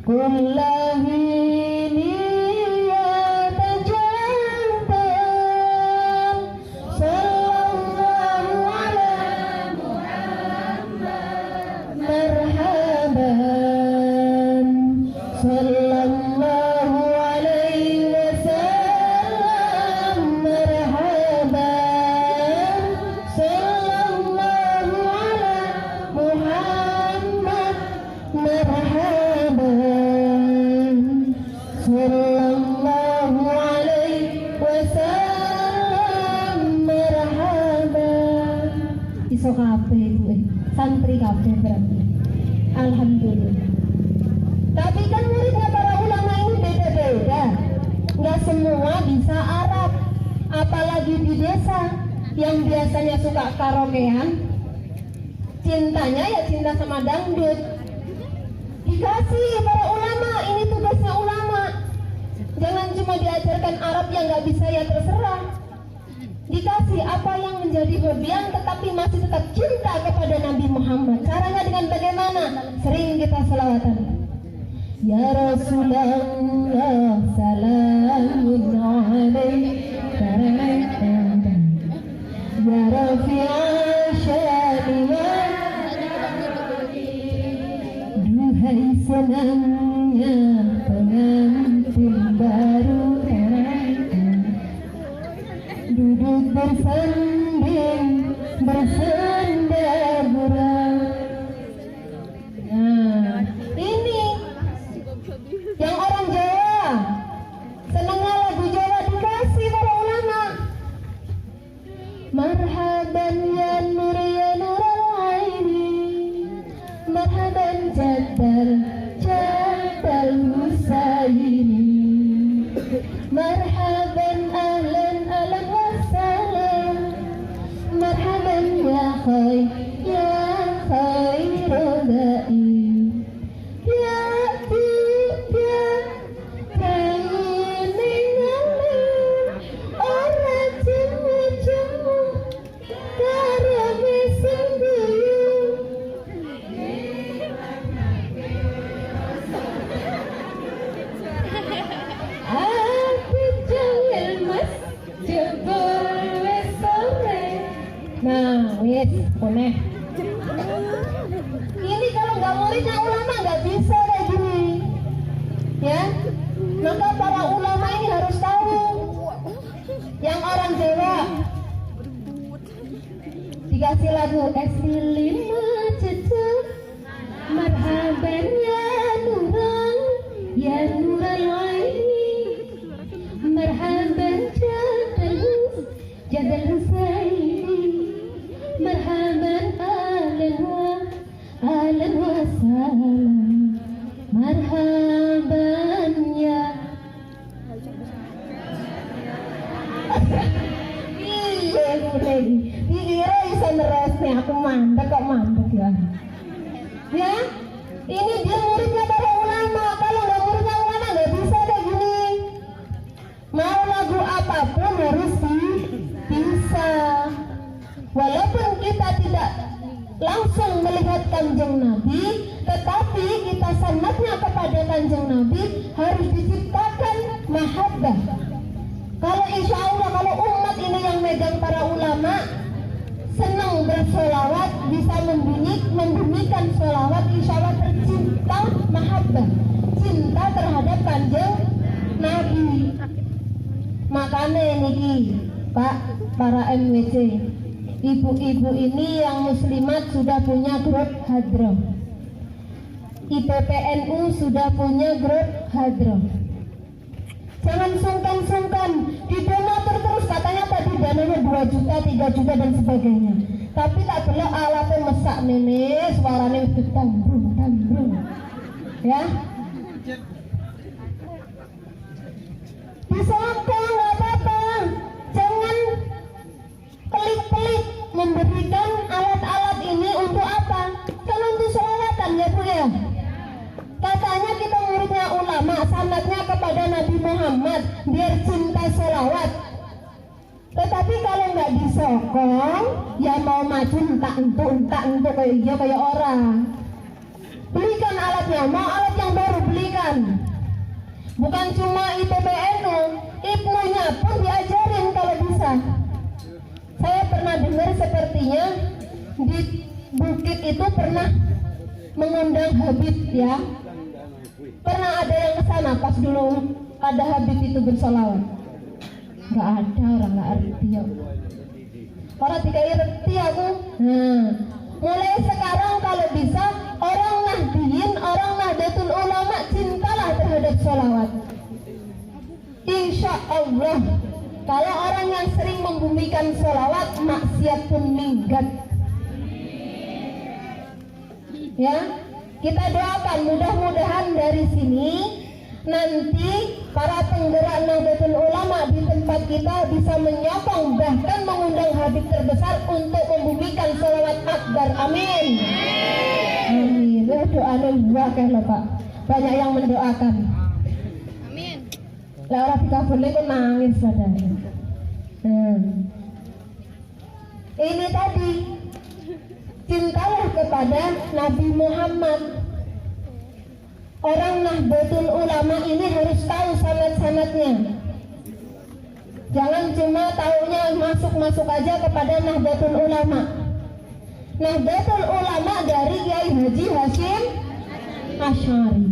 kullahini ya tajabbal sallallahu ala Muhammad marhaban sallallahu alaihi wasallam marhaban sallallahu ala Muhammad marhaban sallallahu alaihi wasallam marhaban. Iso kabeh itu santri kabeh berarti. Alhamdulillah. Tapi kan muridnya para ulama ini beda-beda. Nggak semua bisa Arab. Apalagi di desa yang biasanya suka karaokean. Cintanya ya cinta sama dangdut. Dikasih para ulama, ini tugasnya ulama. Jangan cuma diajarkan Arab yang nggak bisa ya terserah. Dikasih apa yang menjadi hobian tetapi masih tetap cinta kepada Nabi Muhammad. Caranya dengan bagaimana? Sering kita selawatan. Ya Rasulullah salamun alaika ya Rafi'a syari'a. Duhai senangnya pengantin baru duduk bersanding bersandar gurau. Nah, ini yang orang Jawa senangnya lagu Jawa dikasih para ulama. Marhaban ya nur al-aini, marhaban jaddal jaddal husaini, marhaban ahlan ahlan wassalam, marhaban ya khairodai. Nah, wis, koneh. Ini kalau nggak muridnya ulama nggak bisa kayak gini, ya. Maka para ulama ini harus tahu. Yang orang Jawa dikasih lagu es lima cecek, marhaban ya nurang, ya nural aini, marhaban jadal husaini, marhaban ahlan wa salam, marhaban ya. Iya, dikira bisa neresnya aku mandek kok mandek ya. Ya, ini dia muridnya para ulama. Kalau nggak muridnya ulama nggak bisa kayak gini. Mau lagu apapun harus bisa. Walaupun kita tidak langsung melihat Kanjeng Nabi, tetapi kita sanadnya kepada Kanjeng Nabi harus diciptakan mahabbah. Kalau insya Allah kalau umat ini yang megang para ulama senang bersolawat, bisa membunyikan solawat, insya Allah tercipta mahabbah, cinta terhadap Kanjeng Nabi. Makanya niki Pak, para MWC, ibu-ibu ini yang muslimat sudah punya grup hadroh, IPPNU sudah punya grup hadroh. Jangan sungkan-sungkan, didonatur terus, katanya tadi dananya 2 juta, 3 juta dan sebagainya. Tapi tak perlu alatnya mesak nene, suaranya itu tambrung. Ya, disolawatkan nggak apa-apa. Jangan pelit-pelit memberikan alat-alat ini untuk apa? Kan untuk sholawatan ya Bu ya. Katanya kita muridnya ulama ulama sanadnya kepada Nabi Muhammad biar cinta sholawat. Tetapi kalau nggak disokong, ya mau maju entak entuk kayak orang. Belikan alatnya, mau alat yang baru belikan. Bukan cuma IPPNU, IPNU-nya pun diajarin kalau bisa. Saya pernah dengar sepertinya di Bukit itu pernah mengundang Habib ya. Pernah ada yang ke sana pas dulu ada Habib itu bersolawat. Nggak ada, orang nggak arti ya. Orang tiga ngerti aku. Mulai sekarang kalau bisa orang Nahdiyin, orang Nahdlatul Ulama cintalah terhadap sholawat. Insya Allah kalau orang yang sering membumikan sholawat, maksiat pun minggat. Ya, kita doakan mudah-mudahan dari sini nanti para penggerak Nahdlatul Ulama di tempat kita bisa menyokong bahkan mengundang Habib terbesar untuk membumikan sholawat akbar. Amin. Amin. Doa luar kan Pak. Banyak yang mendoakan. Amin. Lah orang dikabulin kok nangis padahal. Ini tadi cintalah kepada Nabi Muhammad. Orang Nahdlatul Ulama ini harus tahu sanad-sanadnya. Jangan cuma taunya masuk-masuk aja kepada Nahdlatul Ulama. Nahdlatul Ulama dari Kiai Haji Hasyim Asy'ari.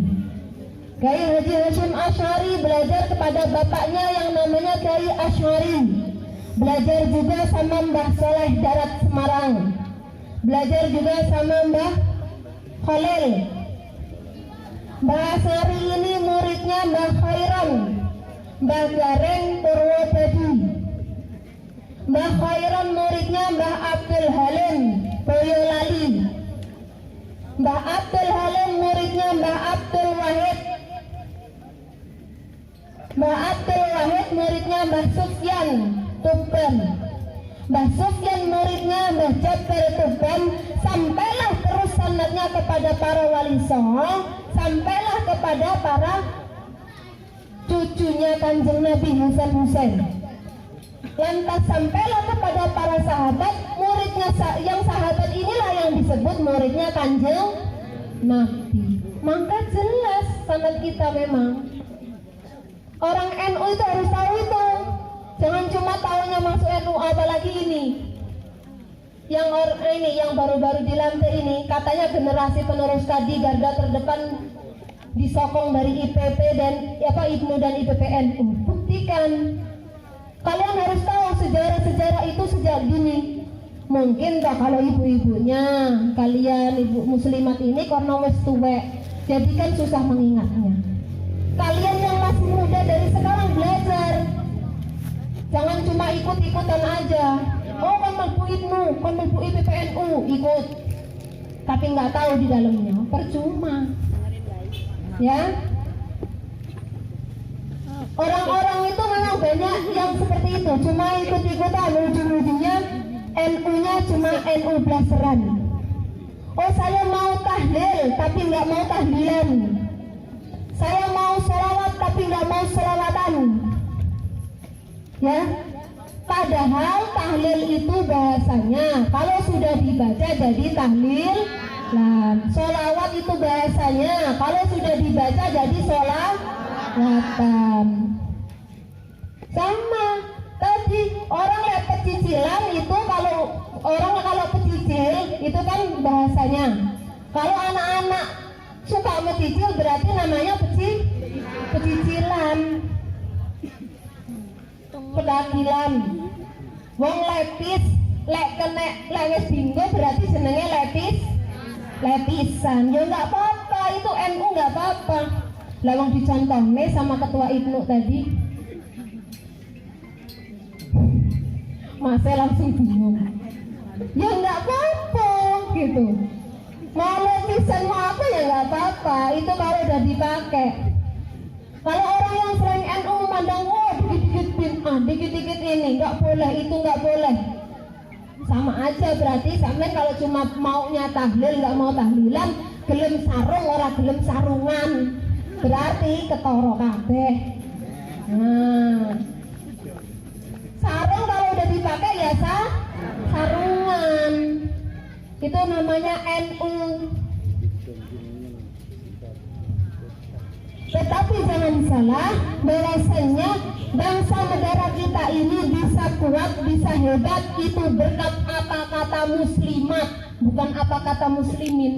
Kiai Haji Hasyim Asy'ari belajar kepada bapaknya yang namanya Kiai Asy'ari. Belajar juga sama Mbah Soleh Darat Semarang. Belajar juga sama Mbah Khalil. Mbah Asy'ari ini muridnya Mbah Khairan, Mbah Gareng Purwodadi. Mbah Khairan muridnya Mbah Abdul Halim Boyolali. Mbah Abdul Halim muridnya Mbah Abdul Wahid. Mbah Abdul Wahid muridnya Mbah Sufyan Tuban. Mbah Sufyan muridnya Mbah Jabir Tuban. Sampailah terus sanadnya kepada para wali songo, sampailah kepada para cucunya Kanjeng Nabi Hasan Husain. Lantas sampailah kepada para sahabat, muridnya yang sahabat inilah yang disebut muridnya Kanjeng Nabi. Maka jelas sanad kita memang. Orang NU itu harus tahu itu. Jangan cuma tahunya masuk NU, apalagi ini. Yang baru-baru dilantik ini katanya generasi penerus tadi garda terdepan disokong dari IPP dan IPNU dan IPPNU. Buktikan. Kalian harus tahu sejarah-sejarah itu sejak dini. Mungkin tak kalau ibu-ibunya kalian ibu muslimat ini karena wis tuwek, jadi kan susah mengingatnya. Kalian yang masih muda dari sekarang belajar. Jangan cuma ikut-ikutan aja. Oh kan melbu IPNU, kan melbu IPPNU, ikut. Tapi nggak tahu di dalamnya, percuma. Ya. Orang-orang itu memang banyak yang seperti itu, cuma ikut-ikutan, ujung-ujungnya NU-nya cuma NU blasteran. Oh saya mau tahlil, tapi nggak mau tahlilan. Saya mau sholawat, tapi nggak mau sholawatan. Ya, padahal tahlil itu bahasanya kalau sudah dibaca jadi tahlil. Sholawat itu bahasanya kalau sudah dibaca jadi sholawatan. Sama tadi orang lepet cicilan itu kalau pecicil itu kan bahasanya. Kalau anak-anak suka mencicil berarti namanya pecicilan. Pedakilan. Wong lepis lek kena lewes bingo berarti jenenge lepisan. Ya nggak apa-apa, itu NU nggak apa-apa. Lawang dicontohne sama ketua IPNU tadi. Masnya langsung bingung. Ya nggak apa-apa gitu. Mau lepisan mau apa ya nggak apa-apa. Itu kalau udah dipakai. Kalau orang yang sering NU memandang dikit-dikit ini nggak boleh, itu nggak boleh. Sama aja berarti sampai kalau cuma maunya tahlil nggak mau tahlilan, gelem sarung orang gelem sarungan. berarti ketoro kabeh. Nah, sarung kalau udah dipakai ya sarungan. Itu namanya NU. Tetapi jangan salah, bahwasanya bangsa negara kita ini bisa kuat, bisa hebat itu berkat apa kata muslimat, bukan apa kata muslimin.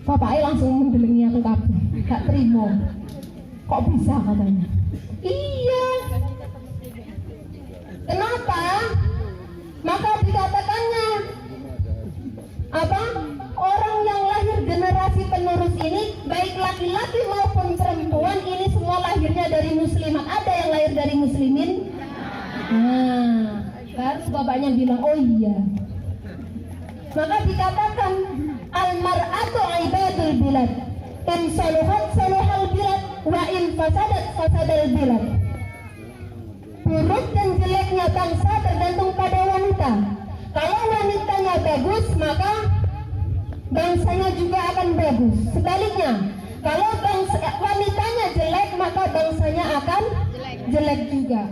Bapaknya langsung mendelengi aku kabeh, gak terima. Kok bisa katanya? Iya. Kenapa? Maka dikatakannya apa? Orang yang lahir generasi penerus ini, baik laki-laki maupun perempuan, ini semua lahirnya dari muslimat. Ada yang lahir dari muslimin? Nah, harus bapaknya bilang, oh iya. Maka dikatakan al-mar'atu ibadul bilad, in saluhat saluhal bilad, wa in fasadat fasadal bilad. Buruk dan jeleknya bangsa tergantung pada wanita. Kalau wanitanya bagus, maka bangsanya juga akan bagus. Sebaliknya, kalau wanitanya jelek, maka bangsanya akan jelek juga.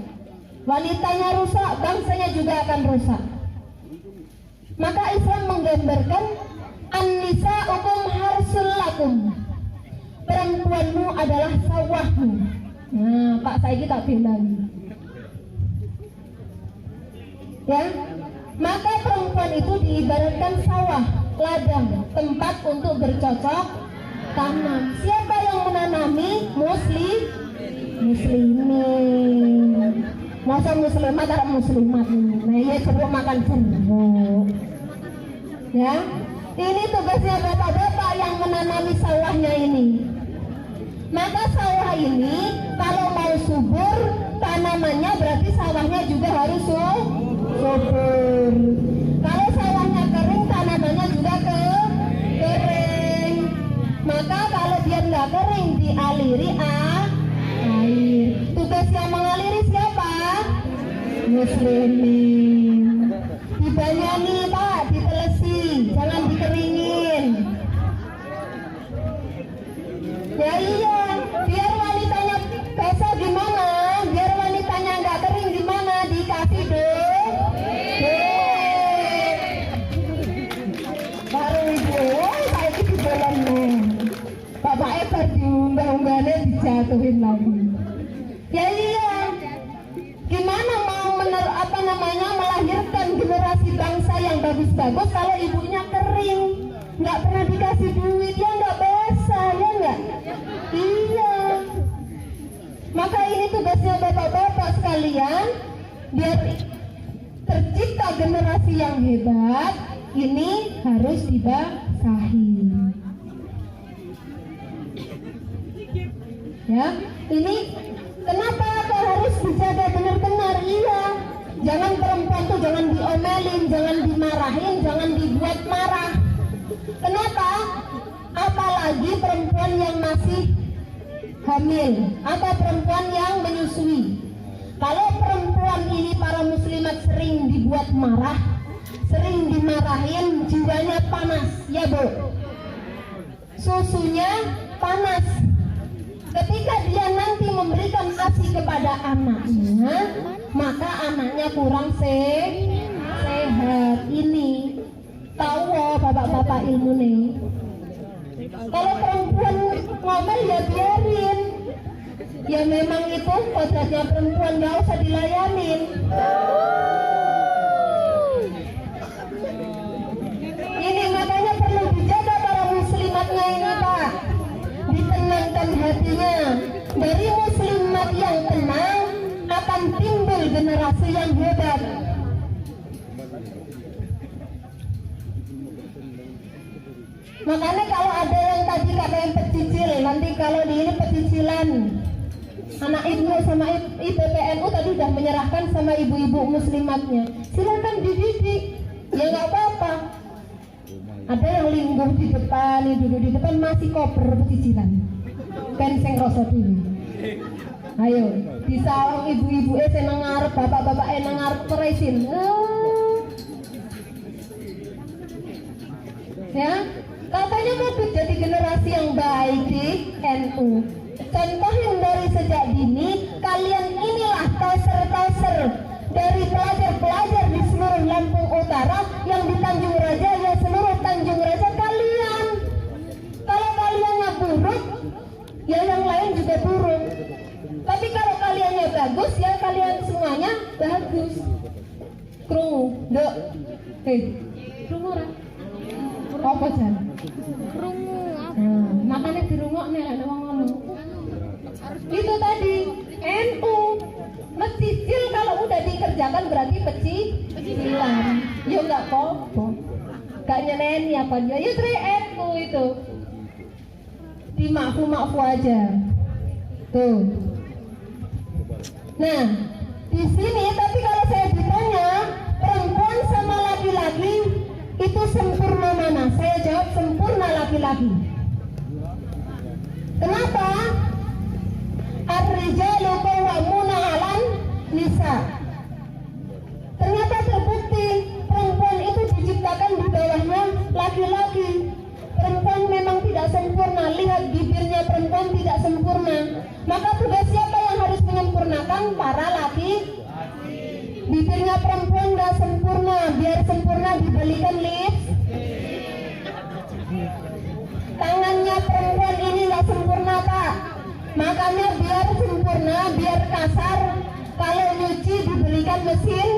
Wanitanya rusak, bangsanya juga akan rusak. Maka Islam menggambarkan an-nisa'ukum harsul lakum. Perempuanmu adalah sawahmu. Nah, Pak Saiki tak bilang. Ya, maka perempuan itu diibaratkan sawah, ladang, tempat untuk bercocok tanam. Siapa yang menanami? Muslimin. Masa muslimat ada muslimat. Nah, iya jeruk makan jeruk. Ya, ini tugasnya bapak-bapak yang menanami sawahnya ini. Maka sawah ini kalau mau subur tanamannya, berarti sawahnya juga harus subur. Kalau sawahnya kering, tanamannya juga kering. Maka kalau dia nggak kering, dialiri air. Tugas yang mengaliri siapa? Muslimin. Dibanyani Pak, ditelesi, jangan dikeringin. Ya iya, biar wanitanya basah gimana? Biar wanitanya nggak kering gimana? Dikasih baru ibu, saya itu dibolong nih. Bapak Eber diunggah-unggahnya dijatuhin lagi. Ya iya, gimana mau melahirkan generasi bangsa yang bagus-bagus kalau ibunya kering, nggak pernah dikasih duit, ya nggak basah, ya nggak? Iya. Maka ini tugasnya bapak-bapak sekalian, biar tercipta generasi yang hebat, ini harus dibasahi. Ya, ini kenapa kau harus dijaga benar-benar? Iya, jangan perempuan tuh jangan diomelin, jangan dimarahin, jangan dibuat marah. Kenapa? Apalagi perempuan yang masih hamil atau perempuan yang menyusui. Kalau perempuan ini para muslimat sering dibuat marah, sering dimarahin, jiwanya panas, ya Bu. Susunya panas. Ketika dia nanti memberikan ASI kepada anaknya, maka anaknya kurang sehat. Ini tahu bapak-bapak ilmu nih. Kalau perempuan ngomel ya biarin. Ya memang itu kodratnya perempuan, gak usah dilayanin. Ini makanya perlu dijaga para muslimatnya ini Pak. Ditenangkan hatinya. Dari muslimat yang tenang akan timbul generasi yang hebat. Makanya kalau ada yang tadi katakan pecicil, nanti kalau di ini pecicilan, anak ibu sama IPPNU tadi sudah menyerahkan sama ibu-ibu muslimatnya, silakan dididik, ya nggak apa-apa. Ada yang lingguh di depan, duduk di depan masih koper pecicilan, penseng rosot ini. Ayo, disawang ibu-ibu seneng ngarep, bapak-bapak seneng ngarep keresin. Ya, katanya mau jadi generasi yang baik di NU. Contohin dari sejak dini, kalian inilah toser-toser dari pelajar-pelajar di seluruh Lampung Utara, yang di Tanjung Raja, ya seluruh Tanjung Raja kalian. Kalau kaliannya buruk, ya yang lain juga buruk. Tapi kalau kaliannya bagus, ya kalian semuanya bagus. Krungu, dok. Krungu ora? Apa jan? Krungu apa? Makanya dirungok nih ada wong ngomong. Itu tadi NU mencicil, kalau udah dikerjakan berarti pecicilan. Ya enggak apa-apa. Gak nyeneni apa dia. Ya dari NU itu. Dimakfu-makfu aja. Tuh. Nah, di sini tapi kalau saya ditanya perempuan sama laki-laki itu sempurna mana? Saya jawab sempurna laki-laki. Kenapa? Ar-rijalu qawwamuna 'alan nisa. Ternyata terbukti perempuan itu diciptakan di bawahnya laki-laki. Perempuan memang tidak sempurna. Lihat bibirnya perempuan tidak sempurna. Maka tugas siapa yang harus menyempurnakan? Para laki. Bibirnya perempuan nggak sempurna. Biar sempurna dibelikan lips. Tangannya perempuan ini nggak sempurna, Pak. Makanya biar sempurna, biar kasar, kalau nyuci dibelikan mesin.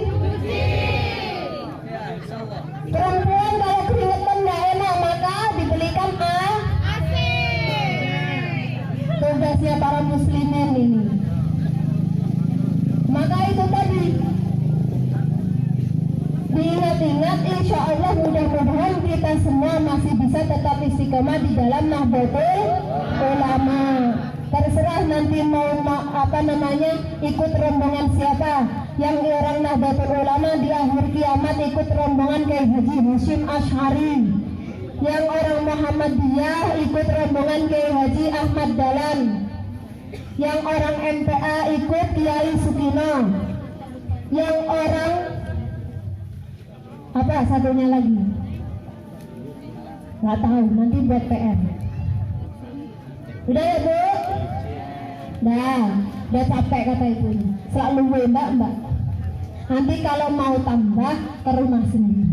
Perempuan kalau keringetan nggak enak, maka dibelikan AC. Tugasnya para muslimin ini. Maka itu tadi diingat-ingat, insya Allah mudah-mudahan kita semua masih bisa tetap istiqomah di dalam Nahdlatul Ulama. Terserah nanti mau ikut rombongan siapa. Yang orang Nahdlatul Ulama di akhir kiamat ikut rombongan Kiai Haji Hasyim Asy'ari. Yang orang Muhammadiyah ikut rombongan Kiai Haji Ahmad Dahlan. Yang orang MPA ikut Kiai Sukino. Yang orang apa satunya lagi? Nggak tahu, nanti buat PR. Udah ya Bu? Udah capek kata ibunya. Selalu mbak. Nanti kalau mau tambah ke rumah sendiri.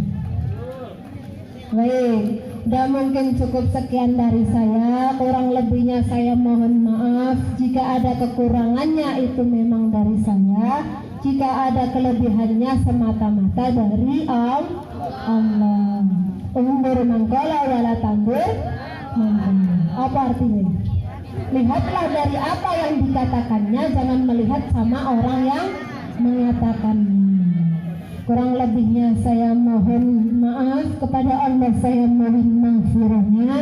Baik, udah mungkin cukup sekian dari saya. Kurang lebihnya saya mohon maaf. Jika ada kekurangannya itu memang dari saya. Jika ada kelebihannya semata-mata dari Allah. Umur mangkola wala tambur. Apa artinya? Lihatlah dari apa yang dikatakannya, jangan melihat sama orang yang mengatakannya. Kurang lebihnya saya mohon maaf kepada Allah, saya mohon maghfirahnya.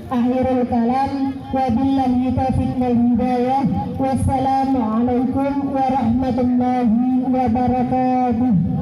Akhirul kalam, wabillahi taufiq wal hidayah. Wassalamualaikum warahmatullahi wabarakatuh.